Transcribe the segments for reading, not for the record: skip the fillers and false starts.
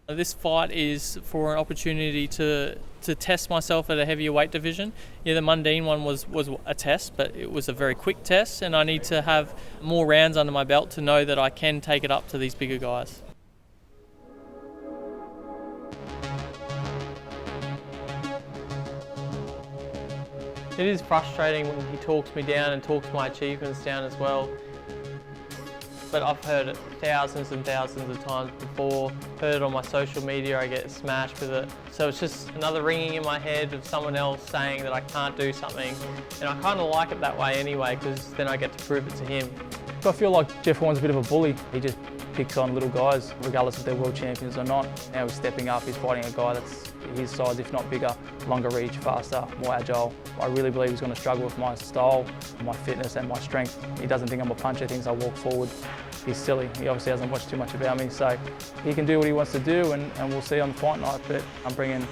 This fight is for an opportunity to test myself at a heavier weight division. Yeah, the Mundine one was a test, but it was a very quick test, and I need to have more rounds under my belt to know that I can take it up to these bigger guys. It is frustrating when he talks me down and talks my achievements down as well. But I've heard it thousands and thousands of times before, heard it on my social media, I get smashed with it. So it's just another ringing in my head of someone else saying that I can't do something. And I kind of like it that way anyway, because then I get to prove it to him. I feel like Jeff Horn's a bit of a bully. He just picks on little guys, regardless if they're world champions or not. Now he's stepping up, he's fighting a guy that's his size, if not bigger, longer reach, faster, more agile. I really believe he's going to struggle with my style, my fitness and my strength. He doesn't think I'm a puncher, he thinks I walk forward. He's silly. He obviously hasn't watched too much about me, so he can do what he wants to do and we'll see on the fight night. But I'm bringing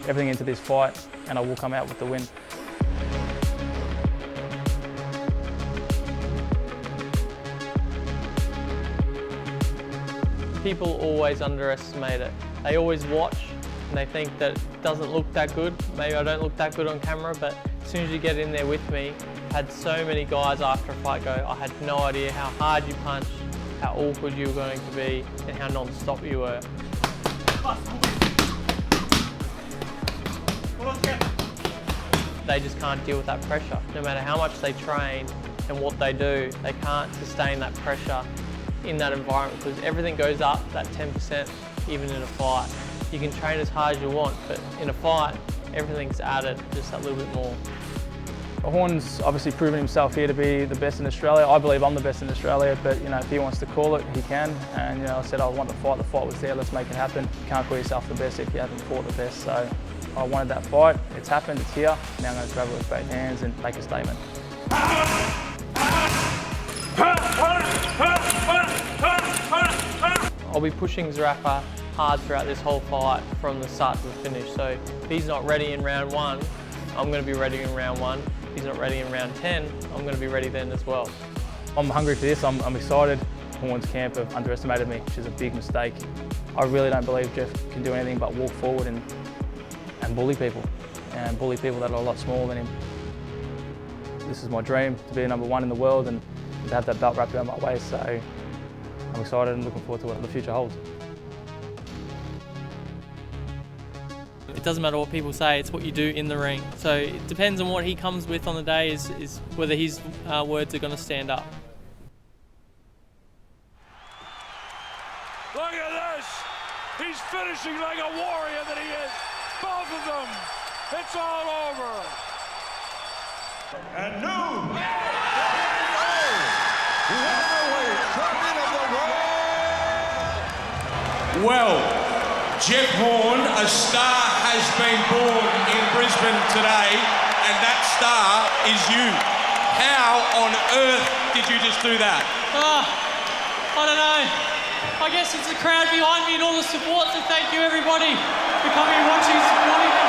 everything into this fight and I will come out with the win. People always underestimate it. They always watch and they think that it doesn't look that good. Maybe I don't look that good on camera, but as soon as you get in there with me, I've had so many guys after a fight go, I had no idea how hard you punched, how awkward you were going to be, and how non-stop you were. They just can't deal with that pressure. No matter how much they train and what they do, they can't sustain that pressure in that environment because everything goes up that 10% even in a fight. You can train as hard as you want, but in a fight, everything's added just that little bit more. Horn's obviously proven himself here to be the best in Australia. I believe I'm the best in Australia, but if he wants to call it, he can. And I said I want the fight was there, let's make it happen. You can't call yourself the best if you haven't fought the best. So I wanted that fight, it's happened, it's here. Now I'm going to grab it with both hands and make a statement. I'll be pushing Zerafa hard throughout this whole fight from the start to the finish. So if he's not ready in round 1, I'm going to be ready in round 1. If he's not ready in round 10, I'm going to be ready then as well. I'm hungry for this, I'm excited. Horn's camp have underestimated me, which is a big mistake. I really don't believe Jeff can do anything but walk forward and bully people that are a lot smaller than him. This is my dream, to be #1 in the world and to have that belt wrapped around my waist, so I'm excited and looking forward to what the future holds. It doesn't matter what people say, it's what you do in the ring. So it depends on what he comes with on the day is whether his words are going to stand up. Look at this! He's finishing like a warrior that he is. Both of them. It's all over. And new heavyweight champion of the world. Well, Jeff Horn, a star has been born in Brisbane today, and that star is you. How on earth did you just do that? I don't know. I guess it's the crowd behind me and all the support, so thank you everybody for coming and watching and supporting me.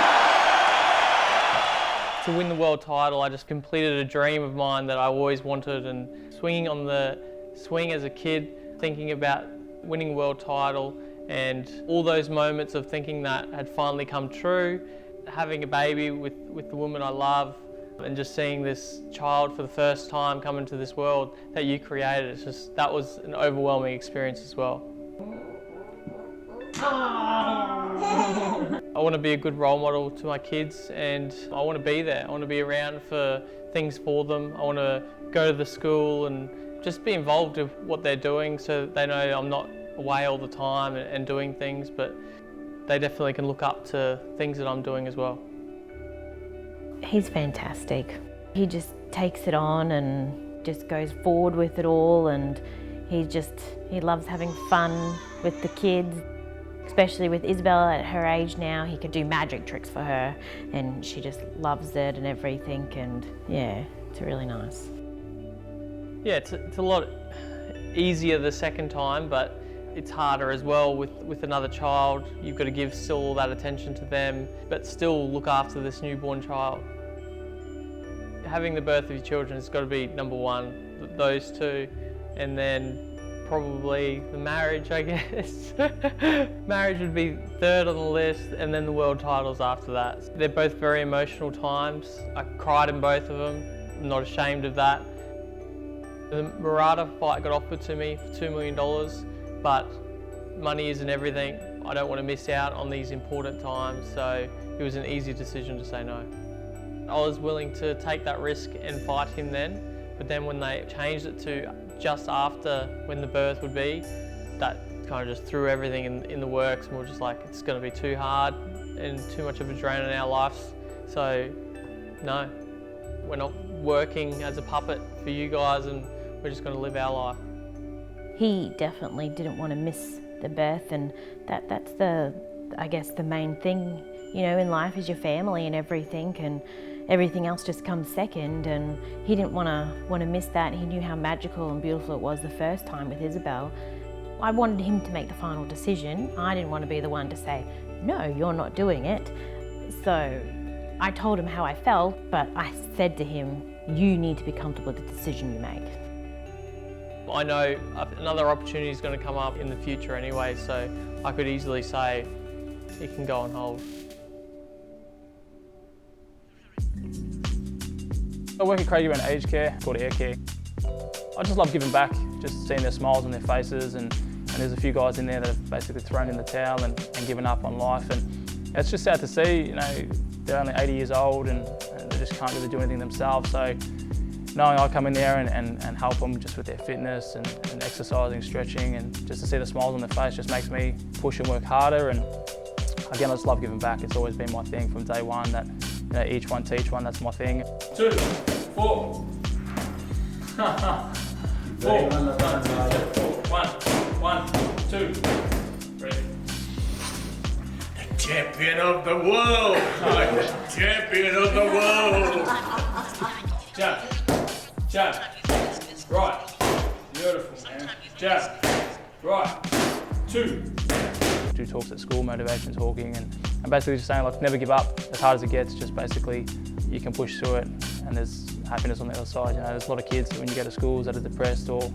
To win the world title, I just completed a dream of mine that I always wanted, and swinging on the swing as a kid, thinking about winning a world title, and all those moments of thinking that had finally come true, having a baby with the woman I love, and just seeing this child for the first time come into this world that you created, that was an overwhelming experience as well. I want to be a good role model to my kids and I want to be there. I want to be around for things for them. I want to go to the school and just be involved with what they're doing so they know I'm not away all the time and doing things, but they definitely can look up to things that I'm doing as well. He's fantastic. He just takes it on and just goes forward with it all, and he loves having fun with the kids. Especially with Isabella at her age now, he can do magic tricks for her and she just loves it and everything, and yeah, it's really nice. Yeah, it's a lot easier the second time, but it's harder as well with another child. You've got to give still all that attention to them, but still look after this newborn child. Having the birth of your children has got to be #1, those two, and then probably the marriage, I guess. Marriage would be third on the list, and then the world titles after that. They're both very emotional times. I cried in both of them. I'm not ashamed of that. The Murata fight got offered to me for $2 million, but money isn't everything. I don't want to miss out on these important times, so it was an easy decision to say no. I was willing to take that risk and fight him then, but then when they changed it to just after when the birth would be, that kind of just threw everything in the works, and we were just like, it's going to be too hard and too much of a drain on our lives. So no, we're not working as a puppet for you guys, and we're just going to live our life. He definitely didn't want to miss the birth, and that's I guess the main thing, you know, in life is your family and everything else just comes second, and he didn't want to miss that. He knew how magical and beautiful it was the first time with Isabel. I wanted him to make the final decision. I didn't want to be the one to say, no, you're not doing it. So I told him how I felt, but I said to him, you need to be comfortable with the decision you make. I know another opportunity is going to come up in the future anyway, so I could easily say it can go on hold. I work at Craig around aged care, called Air Care. I just love giving back, just seeing their smiles on their faces, and there's a few guys in there that have basically thrown in the towel and given up on life, and it's just sad to see, you know, they're only 80 years old and they just can't really do anything themselves. So knowing I come in there and help them just with their fitness and exercising, stretching, and just to see the smiles on their face just makes me push and work harder. And again, I just love giving back. It's always been my thing from day one, that, you know, each one teach one, that's my thing. 2, 4. 4. 1, 2, 3. The champion of the world! The champion of the world! Jab. Jab. Right. Beautiful, man. Jab. Right. 2. Do talks at school, motivation talking, and basically just saying, like, never give up. As hard as it gets, just basically you can push through it, and there's happiness on the other side. You know, there's a lot of kids when you go to schools that are depressed, or, you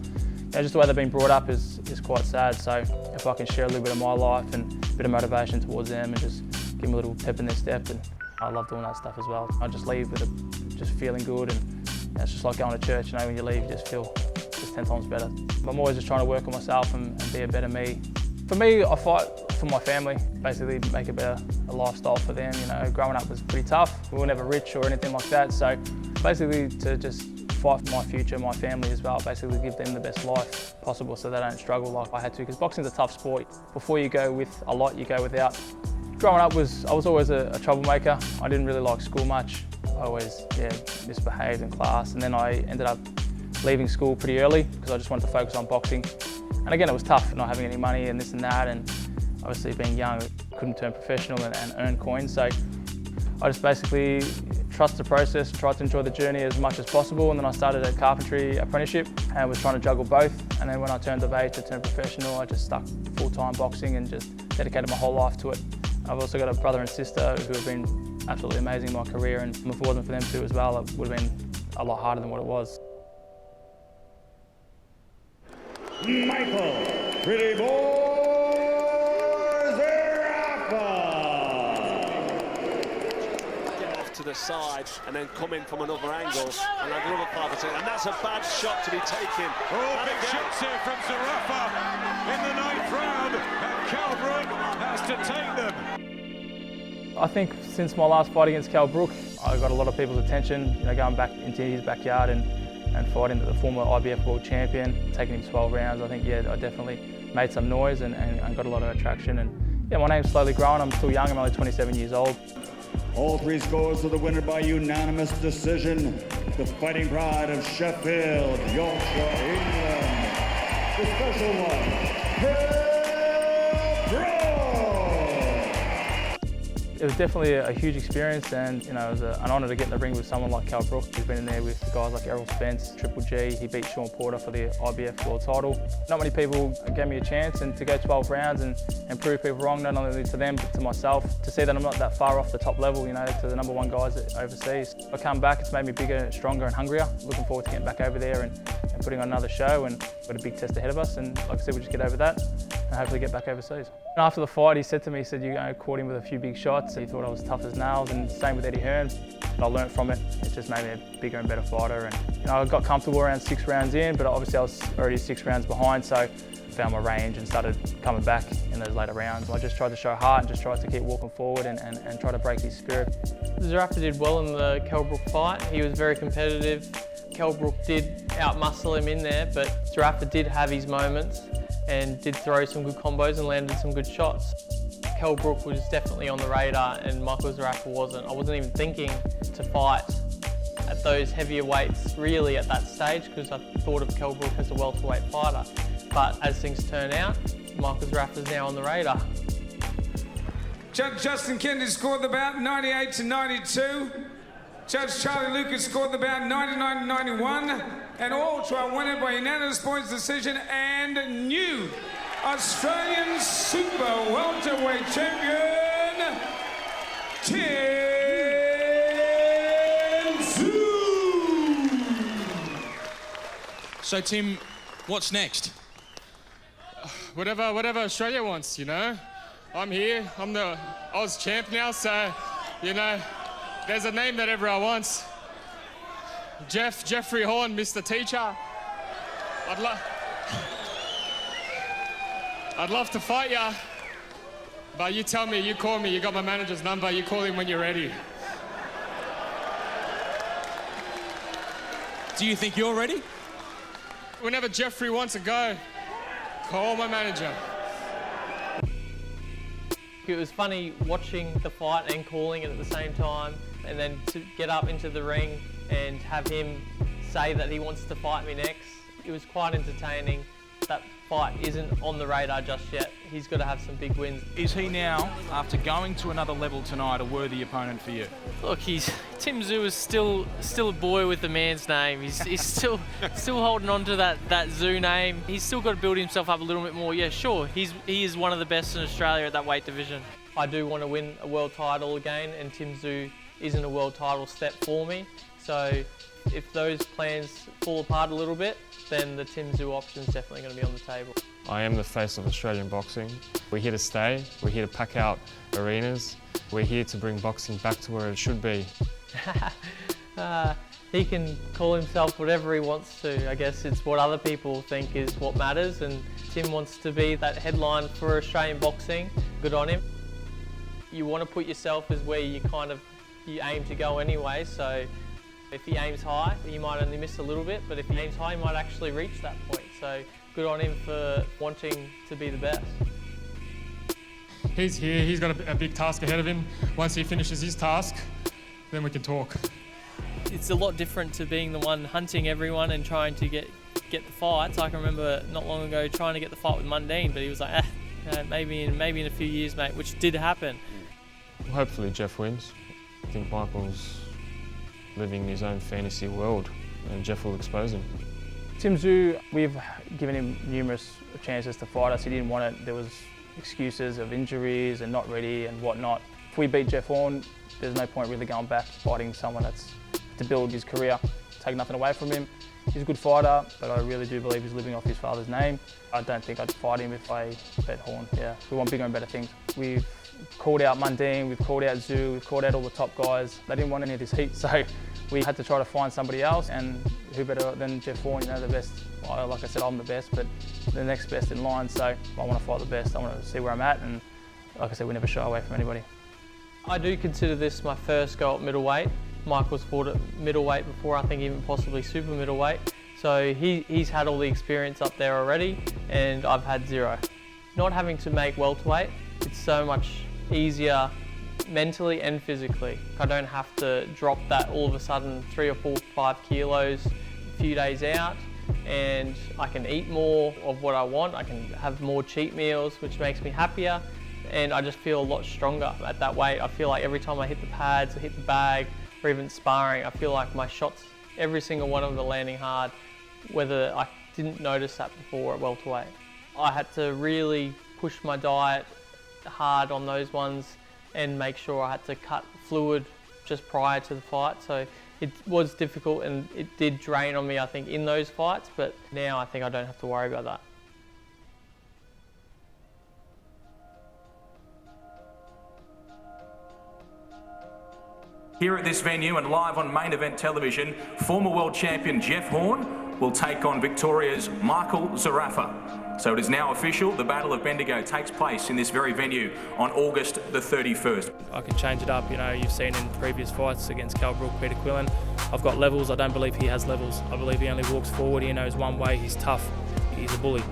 know, just the way they've been brought up is quite sad. So if I can share a little bit of my life and a bit of motivation towards them and just give them a little pep in their step, and I love doing that stuff as well. I just leave with just feeling good, and it's just like going to church, you know, when you leave you just feel just 10 times better. I'm always just trying to work on myself and be a better me. For me, I fight for my family, basically make a lifestyle for them. You know, growing up was pretty tough. We were never rich or anything like that, so basically to just fight for my future, my family as well, basically give them the best life possible so they don't struggle like I had to, because boxing's a tough sport. Before you go with a lot, you go without. Growing up, I was always a troublemaker. I didn't really like school much. I always misbehaved in class, and then I ended up leaving school pretty early because I just wanted to focus on boxing. And again, it was tough not having any money and this and that, and obviously being young, couldn't turn professional and earn coins. So I just basically trust the process and tried to enjoy the journey as much as possible. And then I started a carpentry apprenticeship and was trying to juggle both. And then when I turned of age to turn professional, I just stuck full-time boxing and just dedicated my whole life to it. I've also got a brother and sister who have been absolutely amazing in my career, and if it wasn't for them too as well, it would have been a lot harder than what it was. Michael, pretty boy, Zerafa! Get off to the side and then come in from another angle and another part of it, and that's a bad shot to be taken. Oh, big shots here from Zerafa in the 9th round, and Kell Brook has to take them. I think since my last fight against Kell Brook, I got a lot of people's attention, you know, going back into his backyard and fighting the former IBF world champion, taking him 12 rounds. I think, yeah, I definitely made some noise and got a lot of attraction. And yeah, my name's slowly growing. I'm still young, I'm only 27 years old. All 3 scores to the winner by unanimous decision. The fighting pride of Sheffield, Yorkshire, England. The special one, Kell Brook! It was definitely a huge experience, and you know, it was an honour to get in the ring with someone like Kell Brook. He's been in there with guys like Errol Spence, Triple G. He beat Sean Porter for the IBF world title. Not many people gave me a chance, and to go 12 rounds and prove people wrong, not only to them but to myself, to see that I'm not that far off the top level, you know, to the #1 guys overseas. I come back, it's made me bigger, stronger and hungrier. Looking forward to getting back over there and putting on another show, and we've got a big test ahead of us, and like I said, we'll just get over that and hopefully get back overseas. And after the fight, he said to me, he said, you caught him with a few big shots. He thought I was tough as nails, and same with Eddie Hearn. I learnt from it. It just made me a bigger and better fighter, and I got comfortable around 6 rounds in, but obviously I was already 6 rounds behind, so found my range and started coming back in those later rounds. I just tried to show heart and just tried to keep walking forward and try to break his spirit. Zerafa did well in the Kell Brook fight. He was very competitive. Kell Brook did outmuscle him in there, but Zerafa did have his moments and did throw some good combos and landed some good shots. Kell Brook was definitely on the radar and Michael Zerafa wasn't. I wasn't even thinking to fight at those heavier weights really at that stage, because I thought of Kell Brook as a welterweight fighter. But as things turn out, Michael Zerafa is now on the radar. Judge Justin Kennedy scored the bout 98-92. Judge Charlie Lucas scored the bout 99-91. And all 12 winner by unanimous points decision and new Australian Super Welterweight Champion, Tim Tszyu. So, Tim, what's next? Whatever Australia wants, you know. I'm here, I'm the Oz champ now, so, you know, there's a name that everyone wants. Jeffrey Horn, Mr. Teacher. I'd love to fight ya, but you tell me, you call me, you got my manager's number, you call him when you're ready. Do you think you're ready? Whenever Jeffrey wants to go, call my manager. It was funny watching the fight and calling it at the same time, and then to get up into the ring and have him say that he wants to fight me next. It was quite entertaining. That fight isn't on the radar just yet. He's got to have some big wins. Is he now, after going to another level tonight, a worthy opponent for you? Look, Tim Tszyu is still a boy with a man's name. He's still holding on to that Tszyu name. He's still got to build himself up a little bit more. Yeah, sure, he is one of the best in Australia at that weight division. I do want to win a world title again, and Tim Tszyu isn't a world title step for me. So if those plans fall apart a little bit, then the Tim Tszyu option is definitely going to be on the table. I am the face of Australian boxing. We're here to stay, we're here to pack out arenas, we're here to bring boxing back to where it should be. He can call himself whatever he wants to. I guess it's what other people think is what matters, and Tim wants to be that headline for Australian boxing. Good on him. You want to put yourself as where you aim to go anyway, so if he aims high, he might only miss a little bit, but if he aims high, he might actually reach that point. So good on him for wanting to be the best. He's here, he's got a big task ahead of him. Once he finishes his task, then we can talk. It's a lot different to being the one hunting everyone and trying to get the fights. I can remember not long ago trying to get the fight with Mundine, but he was like, maybe in a few years, mate, which did happen. Hopefully Jeff wins. I think Michael's living in his own fantasy world, and Jeff will expose him. Tim Tszyu, we've given him numerous chances to fight us. He didn't want it. There was excuses of injuries and not ready and whatnot. If we beat Jeff Horn, there's no point really going back fighting someone that's to build his career. Take nothing away from him. He's a good fighter, but I really do believe he's living off his father's name. I don't think I'd fight him if I bet Horn. Yeah, we want bigger and better things. We've called out Mundine, we've called out Tszyu, we've called out all the top guys. They didn't want any of this heat, so we had to try to find somebody else, and who better than Jeff Horn, you know, the best. Well, like I said, I'm the best, but the next best in line, so I want to fight the best. I want to see where I'm at, and like I said, we never shy away from anybody. I do consider this my first go at middleweight. Michael's fought at middleweight before, I think even possibly super middleweight. So he's had all the experience up there already, and I've had zero. Not having to make welterweight, it's so much easier mentally and physically. I don't have to drop that all of a sudden 3 or 4, 5 kilos a few days out, and I can eat more of what I want. I can have more cheat meals, which makes me happier, and I just feel a lot stronger at that weight. I feel like every time I hit the pads, I hit the bag, or even sparring, I feel like my shots, every single one of them are landing hard, whether I didn't notice that before at welterweight. I had to really push my diet hard on those ones and make sure I had to cut fluid just prior to the fight. So It was difficult and it did drain on me, I think, in those fights, but now I think I don't have to worry about that. Here at this venue and live on main event television, former world champion Jeff Horn will take on Victoria's Michael Zerafa. So it is now official, the Battle of Bendigo takes place in this very venue on August the 31st. I can change it up, you know, you've seen in previous fights against Kell Brook, Peter Quillen. I've got levels, I don't believe he has levels. I believe he only walks forward, he knows one way, he's tough, he's a bully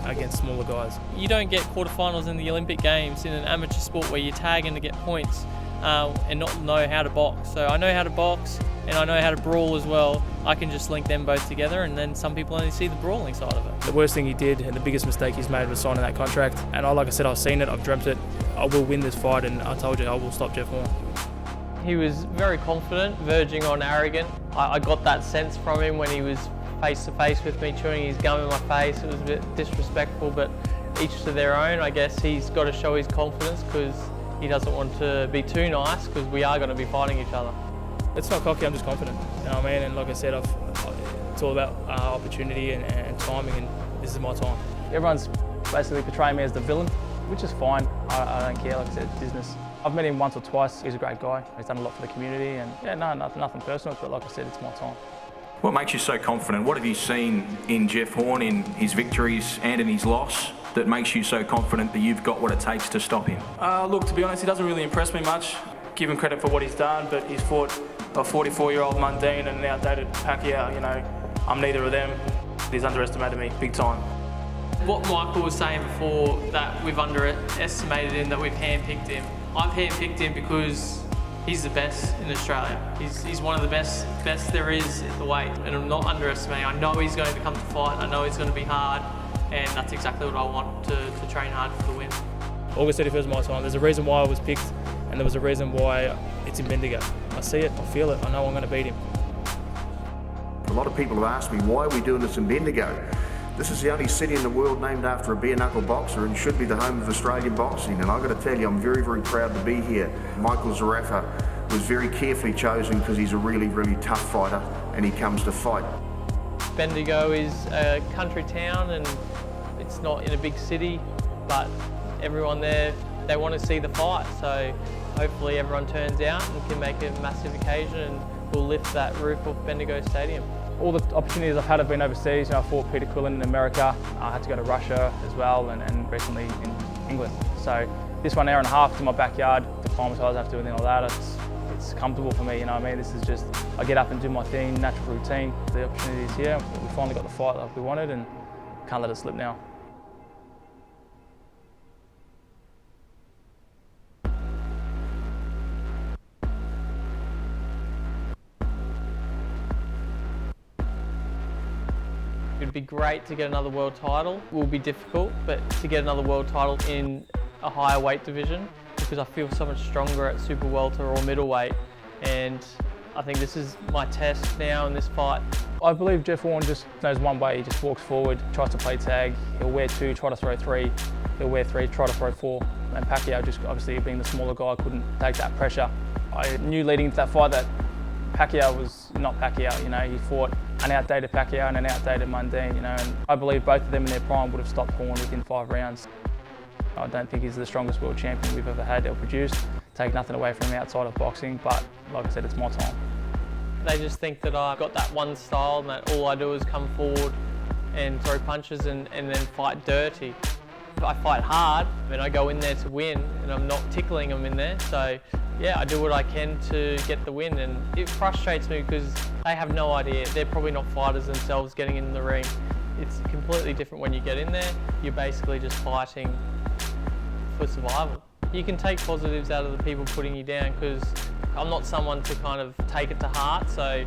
against smaller guys. You don't get quarterfinals in the Olympic Games in an amateur sport where you tag in to get points and not know how to box. So I know how to box and I know how to brawl as well. I can just link them both together, and then some people only see the brawling side of it. The worst thing he did and the biggest mistake he's made was signing that contract. And like I said, I've seen it, I've dreamt it. I will win this fight, and I told you I will stop Jeff Horn. He was very confident, verging on arrogant. I got that sense from him when he was face to face with me, chewing his gum in my face. It was a bit disrespectful, but each to their own. I guess he's got to show his confidence because he doesn't want to be too nice, because we are going to be fighting each other. It's not cocky, I'm just confident. You know what I mean? And like I said, it's all about opportunity and timing, and this is my time. Everyone's basically portraying me as the villain, which is fine. I don't care, like I said, it's business. I've met him once or twice. He's a great guy. He's done a lot for the community, and yeah, no, nothing personal, but like I said, it's my time. What makes you so confident? What have you seen in Jeff Horn, in his victories and in his loss, that makes you so confident that you've got what it takes to stop him? Look, to be honest, he doesn't really impress me much. Give him credit for what he's done, but he's fought a 44-year-old Mundine and an outdated Pacquiao. You know, I'm neither of them. He's underestimated me big time. What Michael was saying before, that we've underestimated him, that we've handpicked him. I've handpicked him because he's the best in Australia. He's one of the best there is at the weight, and I'm not underestimating. I know he's going to come to fight. I know he's going to be hard, and that's exactly what I want, to train hard for the win. August 31st is my time. There's a reason why I was picked, and there was a reason why it's in Bendigo. I see it, I feel it, I know I'm going to beat him. A lot of people have asked me, why are we doing this in Bendigo? This is the only city in the world named after a bare-knuckle boxer and should be the home of Australian boxing. And I've got to tell you, I'm very, very proud to be here. Michael Zerafa was very carefully chosen because he's a really, really tough fighter and he comes to fight. Bendigo is a country town and it's not in a big city, but everyone there, they want to see the fight. So hopefully everyone turns out and can make it a massive occasion, and we'll lift that roof of Bendigo Stadium. All the opportunities I've had have been overseas. You know, I fought Peter Quillen in America. I had to go to Russia as well, and recently in England. So this 1 hour and a half to my backyard, to acclimatise after everything like that, it's comfortable for me, you know what I mean? This is just, I get up and do my thing, natural routine. The opportunity is here. We finally got the fight like we wanted, and can't let it slip now. It'd be great to get another world title. It will be difficult, but to get another world title in a higher weight division, because I feel so much stronger at super welter or middleweight, and I think this is my test now in this fight. I believe Jeff Horn just knows one way. He just walks forward, tries to play tag. He'll wear 2, try to throw 3. He'll wear 3, try to throw 4. And Pacquiao, just obviously being the smaller guy, couldn't take that pressure. I knew leading into that fight that Pacquiao was not Pacquiao, you know. He fought an outdated Pacquiao and an outdated Mundine, you know, and I believe both of them in their prime would have stopped Horn within 5 rounds. I don't think he's the strongest world champion we've ever had or produced. Take nothing away from him outside of boxing, but like I said, it's my time. They just think that I've got that one style and that all I do is come forward and throw punches and then fight dirty. I fight hard and I go in there to win, and I'm not tickling them in there. So yeah, I do what I can to get the win, and it frustrates me because they have no idea. They're probably not fighters themselves getting in the ring. It's completely different when you get in there. You're basically just fighting for survival. You can take positives out of the people putting you down, because I'm not someone to kind of take it to heart. So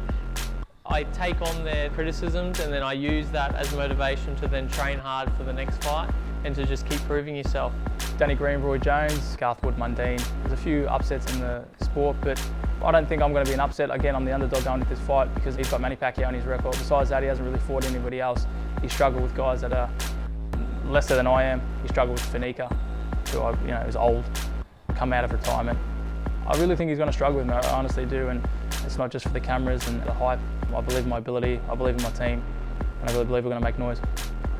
I take on their criticisms and then I use that as motivation to then train hard for the next fight and to just keep proving yourself. Danny Green, Roy Jones, Garthwood, Mundine. There's a few upsets in the sport, but I don't think I'm going to be an upset. Again, I'm the underdog going into this fight because he's got Manny Pacquiao on his record. Besides that, he hasn't really fought anybody else. He struggled with guys that are lesser than I am. He struggled with Fanica, who is old, come out of retirement. I really think he's going to struggle with me, I honestly do. And It's not just for the cameras and the hype. I believe in my ability, I believe in my team, and I really believe we're going to make noise.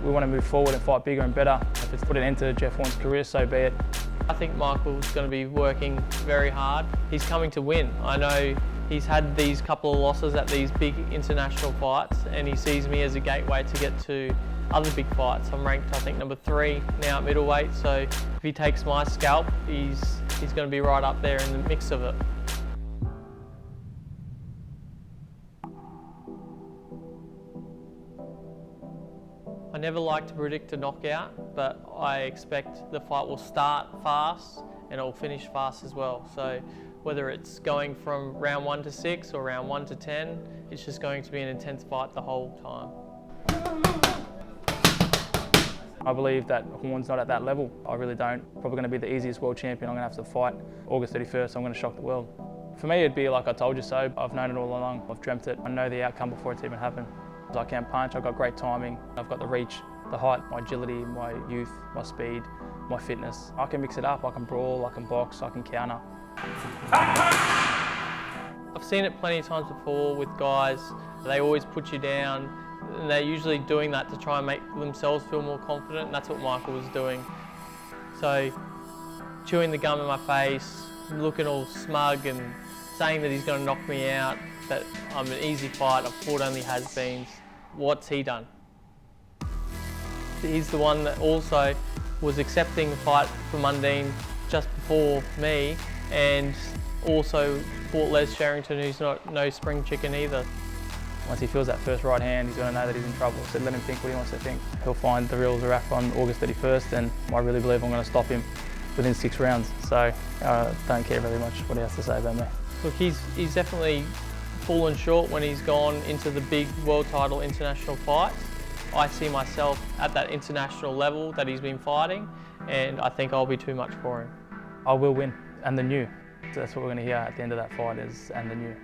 We want to move forward and fight bigger and better. If it's put an end to Jeff Horn's career, so be it. I think Michael's going to be working very hard. He's coming to win. I know he's had these couple of losses at these big international fights, and he sees me as a gateway to get to other big fights. I'm ranked, I think, number 3 now at middleweight, so if he takes my scalp, he's going to be right up there in the mix of it. I never like to predict a knockout, but I expect the fight will start fast and it will finish fast as well. So whether it's going from round 1 to 6 or round 1 to 10, it's just going to be an intense fight the whole time. I believe that Horn's not at that level. I really don't. Probably going to be the easiest world champion I'm going to have to fight. August 31st, I'm going to shock the world. For me, it'd be like I told you so. I've known it all along. I've dreamt it. I know the outcome before it's even happened. I can punch, I've got great timing, I've got the reach, the height, my agility, my youth, my speed, my fitness. I can mix it up, I can brawl, I can box, I can counter. I've seen it plenty of times before with guys. They always put you down, and they're usually doing that to try and make themselves feel more confident, and that's what Michael was doing. So, chewing the gum in my face, looking all smug and saying that he's going to knock me out, that I'm an easy fight, I've fought only has-beens. What's he done? He's the one that also was accepting the fight for Mundine just before me, and also fought Les Sherrington, who's no spring chicken either. Once he feels that first right hand, he's going to know that he's in trouble, so let him think what he wants to think. He'll find the real Zerafa on August 31st, and I really believe I'm going to stop him within 6 rounds, so I don't care very much what he has to say about me. Look, he's definitely fallen short when he's gone into the big world title international fights. I see myself at that international level that he's been fighting, and I think I'll be too much for him. I will win, and the new. So that's what we're going to hear at the end of that fight is, and the new.